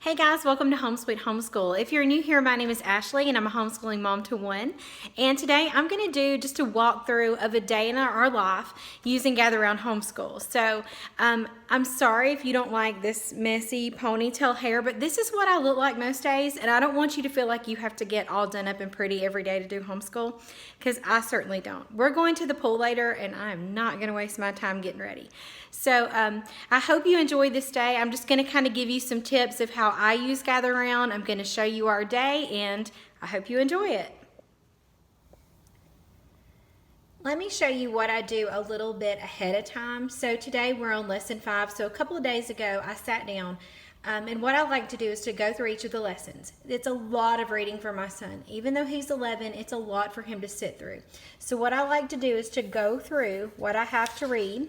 Hey guys, welcome to Home Sweet Homeschool. If you're new here, my name is Ashley and I'm a homeschooling mom to one. And today I'm going to do just a walkthrough of a day in our life using Gather Around Homeschool. So I'm sorry if you don't like this messy ponytail hair, but this is what I look like most days, and I don't want you to feel like you have to get all done up and pretty every day to do homeschool, because I certainly don't. We're going to the pool later and I'm not going to waste my time getting ready. So I hope you enjoyed this day. I'm just going to kind of give you some tips of how I use Gather Around. I'm going to show you our day and I hope you enjoy it. Let me show you what I do a little bit ahead of time. So today we're on lesson 5. So a couple of days ago I sat down and what I like to do is to go through each of the lessons. It's a lot of reading for my son. Even though he's 11, it's a lot for him to sit through. So what I like to do is to go through what I have to read.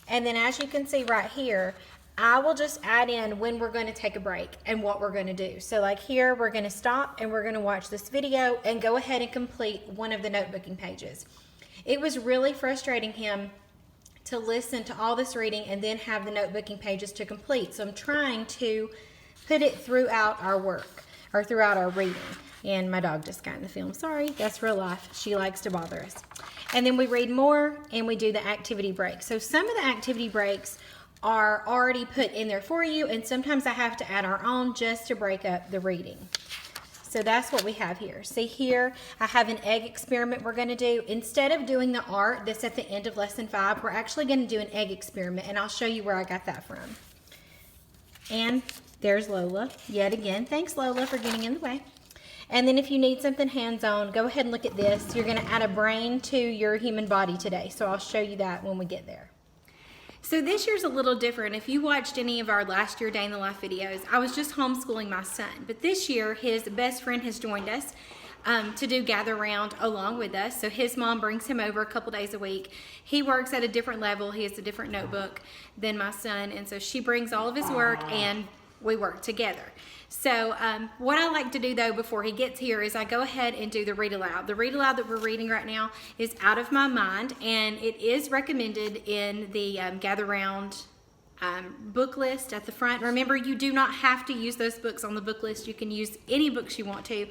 And then as you can see right here, I will just add in when we're going to take a break and what we're going to do. So like here, we're going to stop and we're going to watch this video and go ahead and complete one of the notebooking pages. It was really frustrating him to listen to all this reading and then have the notebooking pages to complete. So I'm trying to put it throughout our work or throughout our reading. And my dog just got in the film. Sorry, that's real life. She likes to bother us. And then we read more and we do the activity break. So some of the activity breaks are already put in there for you, and sometimes I have to add our own just to break up the reading. So that's what we have here. See here, I have an egg experiment we're going to do. Instead of doing the art that's at the end of lesson 5, we're actually going to do an egg experiment, and I'll show you where I got that from. And there's Lola yet again. Thanks, Lola, for getting in the way. And then if you need something hands-on, go ahead and look at this. You're going to add a brain to your human body today, so I'll show you that when we get there. So this year's a little different. If you watched any of our last year Day in the Life videos, I was just homeschooling my son. But this year, his best friend has joined us to do Gather Round along with us. So his mom brings him over a couple days a week. He works at a different level. He has a different notebook than my son. And so she brings all of his work and we work together. So what I like to do though before he gets here is I go ahead and do the read aloud. The read aloud that we're reading right now is Out of My Mind, and it is recommended in the Gather Round book list at the front. Remember, you do not have to use those books on the book list. You can use any books you want to.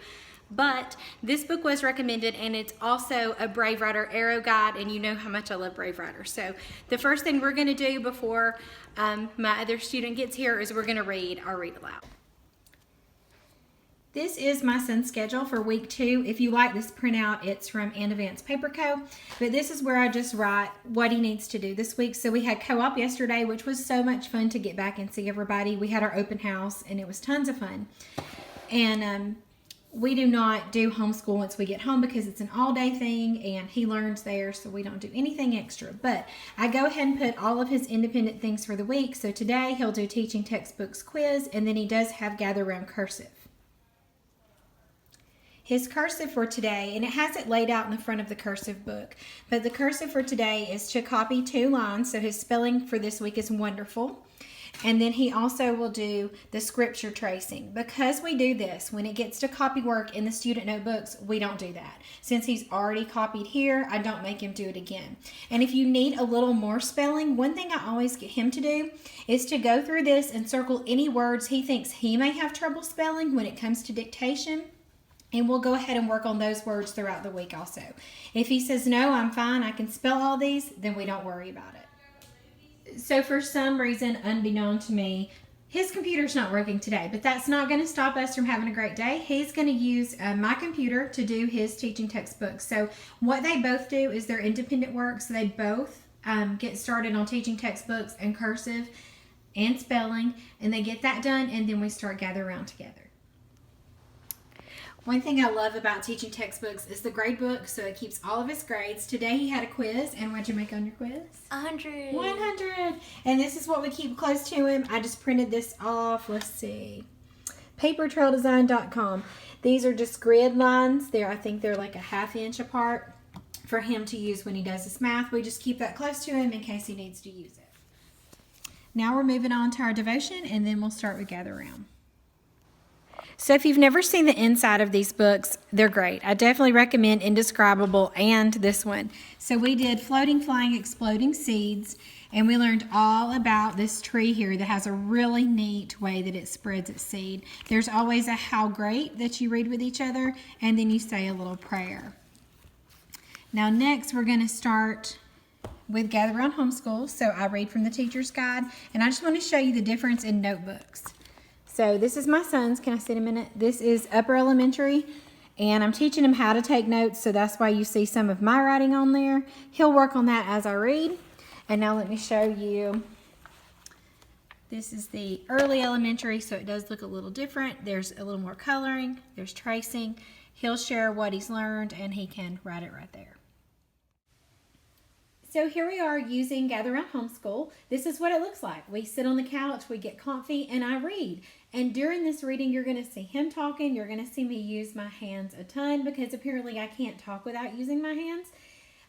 But this book was recommended, and it's also a Brave Writer Arrow Guide, and you know how much I love Brave Writer. So the first thing we're going to do before my other student gets here is we're going to read our read aloud. This is my son's schedule for week 2. If you like this printout, it's from Advance Paper Co. But this is where I just write what he needs to do this week. So we had co-op yesterday, which was so much fun to get back and see everybody. We had our open house, and it was tons of fun. And we do not do homeschool once we get home because it's an all-day thing, and he learns there, so we don't do anything extra. But I go ahead and put all of his independent things for the week. So today he'll do Teaching Textbooks quiz, and then he does have Gather Around cursive. His cursive for today, and it has it laid out in the front of the cursive book, but the cursive for today is to copy 2 lines, so his spelling for this week is wonderful. And then he also will do the scripture tracing. Because we do this, when it gets to copy work in the student notebooks, we don't do that. Since he's already copied here, I don't make him do it again. And if you need a little more spelling, one thing I always get him to do is to go through this and circle any words he thinks he may have trouble spelling when it comes to dictation. And we'll go ahead and work on those words throughout the week also. If he says, no, I'm fine, I can spell all these, then we don't worry about it. So for some reason, unbeknown to me, his computer's not working today, but that's not going to stop us from having a great day. He's going to use my computer to do his teaching textbooks. So what they both do is their independent work. So they both get started on teaching textbooks and cursive and spelling, and they get that done, and then we start Gather Around together. One thing I love about teaching textbooks is the gradebook, so it keeps all of his grades. Today he had a quiz, and what'd you make on your quiz? 100. 100. And this is what we keep close to him. I just printed this off. Let's see. Papertraildesign.com. These are just grid lines. I think they're like a 1/2 inch apart for him to use when he does his math. We just keep that close to him in case he needs to use it. Now we're moving on to our devotion, and then we'll start with Gather Around. So if you've never seen the inside of these books, they're great. I definitely recommend Indescribable and this one. So we did Floating, Flying, Exploding Seeds, and we learned all about this tree here that has a really neat way that it spreads its seed. There's always a how great that you read with each other, and then you say a little prayer. Now next we're going to start with Gather Around Homeschool. So I read from the teacher's guide, and I just want to show you the difference in notebooks. So this is my son's. Can I sit a minute? This is upper elementary, and I'm teaching him how to take notes, so that's why you see some of my writing on there. He'll work on that as I read. And now let me show you. This is the early elementary, so it does look a little different. There's a little more coloring. There's tracing. He'll share what he's learned, and he can write it right there. So here we are using Gather Around Homeschool. This is what it looks like. We sit on the couch, we get comfy, and I read. And during this reading, you're going to see him talking. You're going to see me use my hands a ton because apparently I can't talk without using my hands.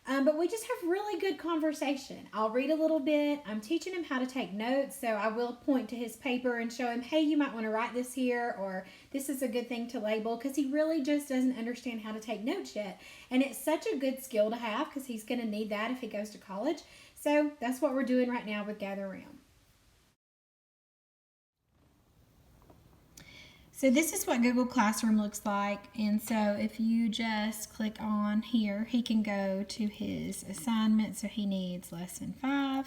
But we just have really good conversation. I'll read a little bit. I'm teaching him how to take notes, so I will point to his paper and show him, hey, you might want to write this here, or this is a good thing to label, because he really just doesn't understand how to take notes yet. And it's such a good skill to have because he's going to need that if he goes to college. So that's what we're doing right now with Gather Around. So this is what Google Classroom looks like, and so if you just click on here, he can go to his assignment. So he needs lesson 5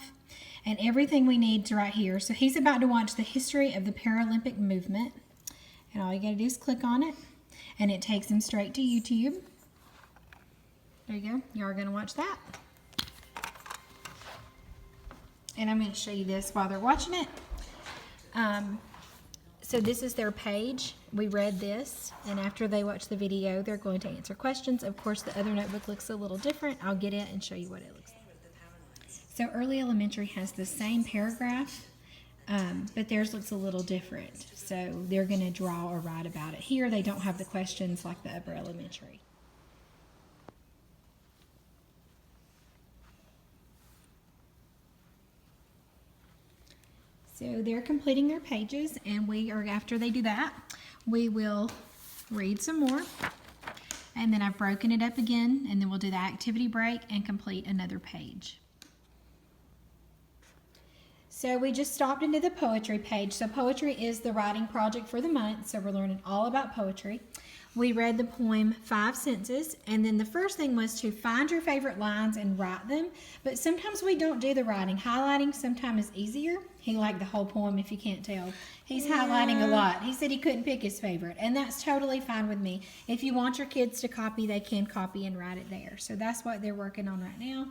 and everything we need to right here. So he's about to watch the history of the Paralympic movement, and all you gotta do is click on it and it takes him straight to YouTube. There you go, you are gonna watch that. And I'm gonna show you this while they're watching it. So this is their page. We read this, and after they watch the video, they're going to answer questions. Of course, the other notebook looks a little different. I'll get it and show you what it looks like. So early elementary has the same paragraph, but theirs looks a little different. So they're going to draw or write about it. Here, they don't have the questions like the upper elementary. So they're completing their pages, and after they do that, we will read some more. And then I've broken it up again, and then we'll do the activity break and complete another page. So we just stopped into the poetry page. So poetry is the writing project for the month, so we're learning all about poetry. We read the poem 5 Senses, and then the first thing was to find your favorite lines and write them. But sometimes we don't do the writing. Highlighting sometimes is easier. He liked the whole poem, if you can't tell. He's highlighting a lot. He said he couldn't pick his favorite, and that's totally fine with me. If you want your kids to copy, they can copy and write it there. So that's what they're working on right now.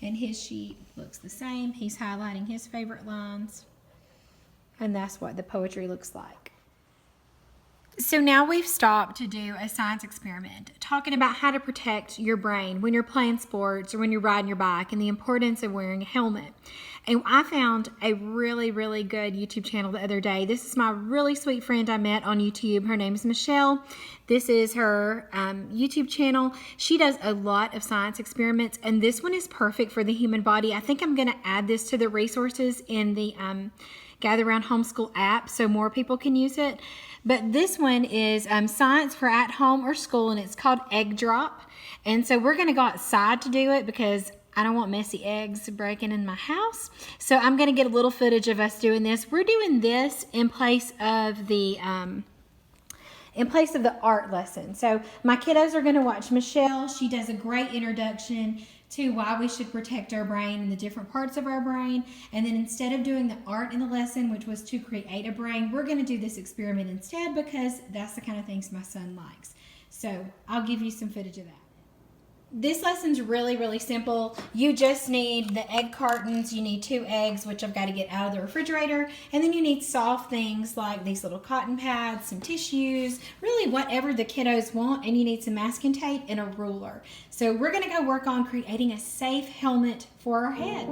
And his sheet looks the same. He's highlighting his favorite lines, and that's what the poetry looks like. So now we've stopped to do a science experiment, talking about how to protect your brain when you're playing sports or when you're riding your bike, and the importance of wearing a helmet. And I found a really, really good YouTube channel the other day. This is my really sweet friend I met on YouTube. Her name is Michelle. This is her YouTube channel. She does a lot of science experiments, and this one is perfect for the human body. I think I'm going to add this to the resources in the Gather Around Homeschool app so more people can use it. But this one is science for at home or school, and it's called Egg Drop. And so we're going to go outside to do it because I don't want messy eggs breaking in my house. So I'm going to get a little footage of us doing this. We're doing this in place of the art lesson. So my kiddos are going to watch Michelle. She does a great introduction to why we should protect our brain and the different parts of our brain. And then instead of doing the art in the lesson, which was to create a brain, we're going to do this experiment instead because that's the kind of things my son likes. So I'll give you some footage of that. This lesson's really, really simple. You just need the egg cartons. You need 2 eggs, which I've got to get out of the refrigerator. And then you need soft things like these little cotton pads, some tissues, really whatever the kiddos want. And you need some masking tape and a ruler. So we're going to go work on creating a safe helmet for our head.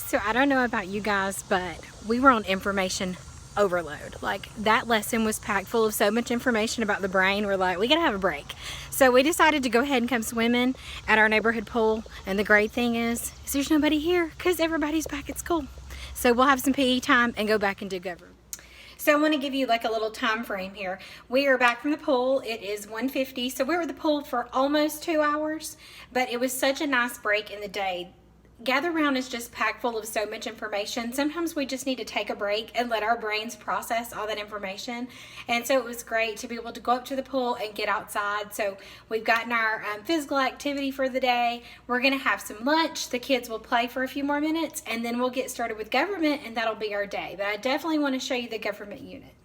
So I don't know about you guys, but we were on information overload. Like, that lesson was packed full of so much information about the brain. We're like, we gotta have a break. So we decided to go ahead and come swimming at our neighborhood pool. And the great thing is there's nobody here because everybody's back at school. So we'll have some PE time and go back and do government. So I want to give you like a little time frame here. We are back from the pool. It is 1:50, so we were at the pool for almost 2 hours, but it was such a nice break in the day. Gather Round is just packed full of so much information. Sometimes we just need to take a break and let our brains process all that information. And so it was great to be able to go up to the pool and get outside. So we've gotten our physical activity for the day. We're going to have some lunch. The kids will play for a few more minutes, and then we'll get started with government, and that'll be our day. But I definitely want to show you the government unit.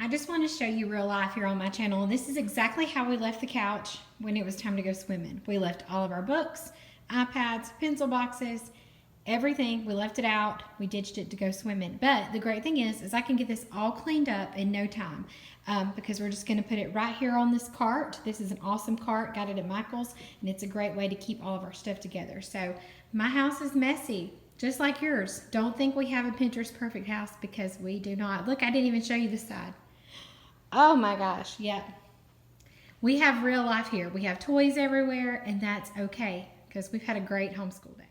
I just want to show you real life here on my channel. This is exactly how we left the couch when it was time to go swimming. We left all of our books, iPads, pencil boxes, everything. We left it out. We ditched it to go swimming. But the great thing is I can get this all cleaned up in no time because we're just going to put it right here on this cart. This is an awesome cart. Got it at Michael's, and it's a great way to keep all of our stuff together. So my house is messy, just like yours. Don't think we have a Pinterest perfect house, because we do not. Look, I didn't even show you this side. Oh my gosh, yeah. We have real life here. We have toys everywhere, and that's okay, because we've had a great homeschool day.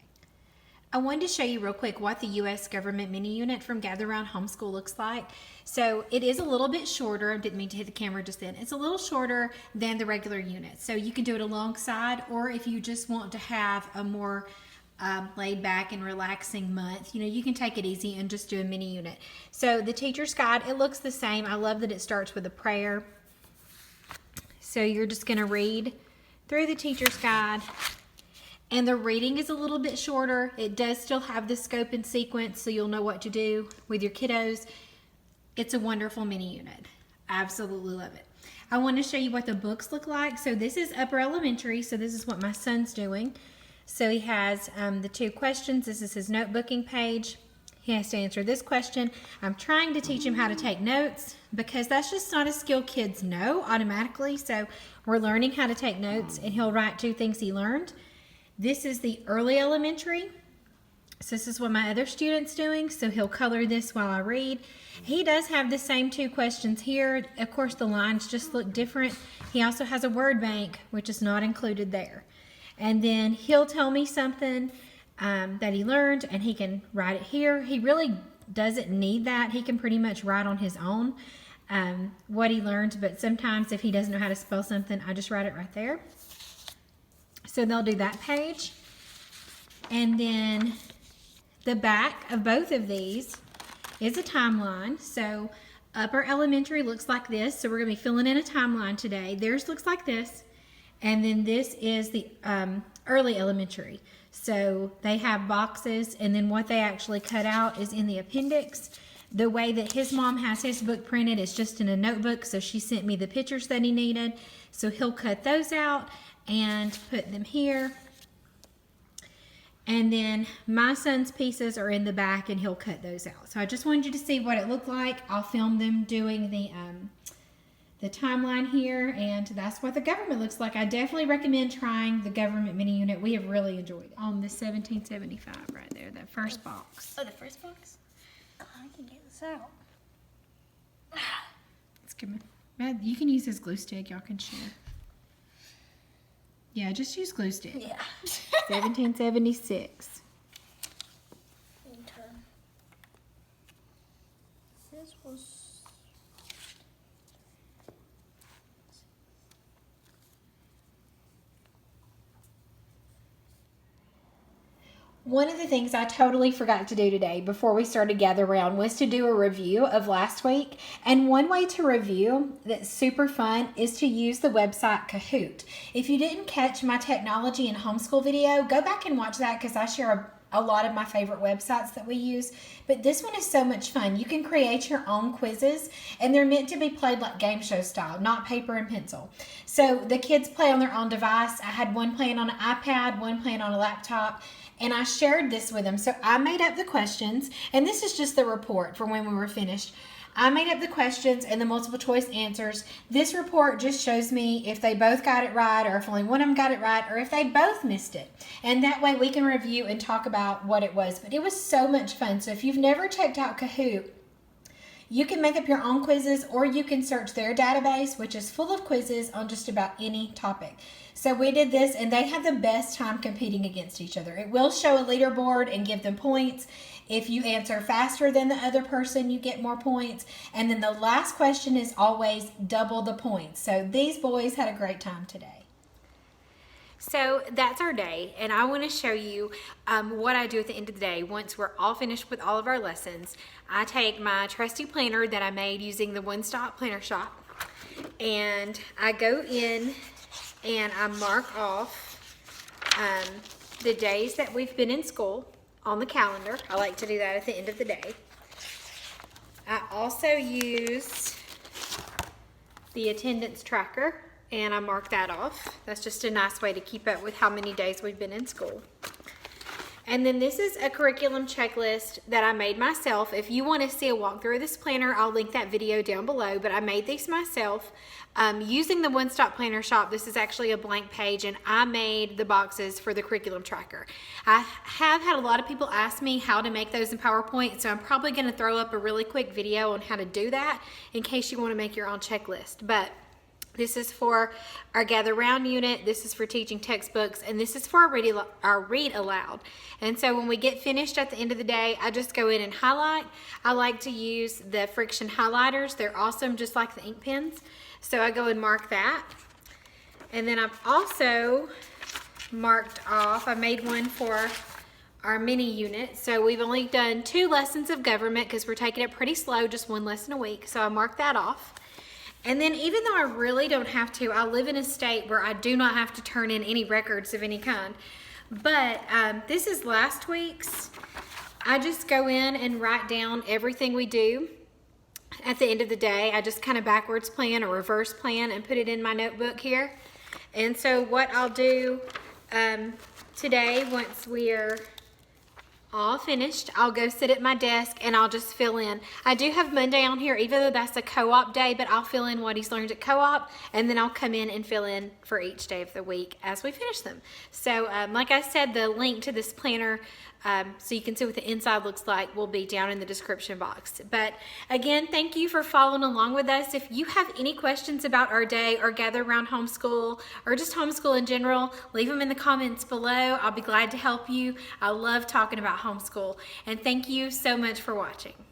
I wanted to show you real quick what the U.S. government mini unit from Gather Round Homeschool looks like. So it is a little bit shorter. I didn't mean to hit the camera just then. It's a little shorter than the regular unit. So you can do it alongside, or if you just want to have a more laid back and relaxing month, you can take it easy and just do a mini unit. So the teacher's guide, it looks the same. I love that it starts with a prayer. So you're just going to read through the teacher's guide. And the reading is a little bit shorter. It does still have the scope and sequence, so you'll know what to do with your kiddos. It's a wonderful mini unit. I absolutely love it. I want to show you what the books look like. So this is upper elementary, so this is what my son's doing. So he has the 2 questions. This is his notebooking page. He has to answer this question. I'm trying to teach him how to take notes, because that's just not a skill kids know automatically. So we're learning how to take notes, and he'll write 2 things he learned. This is the early elementary. So this is what my other student's doing. So he'll color this while I read. He does have the same 2 questions here. Of course, the lines just look different. He also has a word bank, which is not included there. And then he'll tell me something that he learned, and he can write it here. He really doesn't need that. He can pretty much write on his own what he learned. But sometimes if he doesn't know how to spell something, I just write it right there. So they'll do that page. And then the back of both of these is a timeline. So upper elementary looks like this. So we're going to be filling in a timeline today. Theirs looks like this. And then this is the early elementary. So they have boxes, and then what they actually cut out is in the appendix. The way that his mom has his book printed is just in a notebook. So she sent me the pictures that he needed. So he'll cut those out and put them here. And then my son's pieces are in the back, and he'll cut those out. So I just wanted you to see what it looked like. I'll film them doing the timeline here, and that's what the government looks like. I definitely recommend trying the government mini unit. We have really enjoyed it. On the 1775 right there, that first box. Oh, the first box? Oh, I can get this out. It's good. You can use this glue stick. Y'all can share. Yeah, just use glue stick. Yeah. 1776. This was... One of the things I totally forgot to do today before we started Gather Round was to do a review of last week. And one way to review that's super fun is to use the website Kahoot. If you didn't catch my technology and homeschool video, go back and watch that, because I share a lot of my favorite websites that we use. But this one is so much fun. You can create your own quizzes, and they're meant to be played like game show style, not paper and pencil. So the kids play on their own device. I had one playing on an iPad, one playing on a laptop. And I shared this with them. So I made up the questions, and this is just the report for when we were finished. I made up the questions and the multiple choice answers. This report just shows me if they both got it right, or if only one of them got it right, or if they both missed it. And that way we can review and talk about what it was. But it was so much fun. So if you've never checked out Kahoot, you can make up your own quizzes, or you can search their database, which is full of quizzes on just about any topic. So we did this, and they had the best time competing against each other. It will show a leaderboard and give them points. If you answer faster than the other person, you get more points. And then the last question is always double the points. So these boys had a great time today. So that's our day, and I want to show you what I do at the end of the day. Once we're all finished with all of our lessons, I take my trusty planner that I made using the One Stop Planner Shop, and I go in and I mark off the days that we've been in school on the calendar. I like to do that at the end of the day. I also use the attendance tracker, and I mark that off. That's just a nice way to keep up with how many days we've been in school. And then this is a curriculum checklist that I made myself. If you want to see a walkthrough of this planner, I'll link that video down below, but I made these myself using the One Stop Planner Shop. This is actually a blank page, and I made the boxes for the curriculum tracker. I have had a lot of people ask me how to make those in PowerPoint, so I'm probably going to throw up a really quick video on how to do that in case you want to make your own checklist. But this is for our Gather Round unit, this is for teaching textbooks, and this is for our read aloud. And so when we get finished at the end of the day, I just go in and highlight. I like to use the friction highlighters. They're awesome, just like the ink pens. So I go and mark that. And then I've also marked off, I made one for our mini unit. So we've only done 2 lessons of government because we're taking it pretty slow, just 1 lesson a week. So I marked that off. And then even though I really don't have to, I live in a state where I do not have to turn in any records of any kind. But this is last week's. I just go in and write down everything we do at the end of the day. I just kind of backwards plan or reverse plan and put it in my notebook here. And so what I'll do today, once we're all finished, I'll go sit at my desk and I'll just fill in. I do have Monday on here, even though that's a co-op day, but I'll fill in what he's learned at co-op, and then I'll come in and fill in for each day of the week as we finish them. So like I said, the link to this planner so you can see what the inside looks like will be down in the description box. But again, thank you for following along with us. If you have any questions about our day or Gather Around Homeschool or just homeschool in general, leave them in the comments below. I'll be glad to help you. I love talking about homeschool. And thank you so much for watching.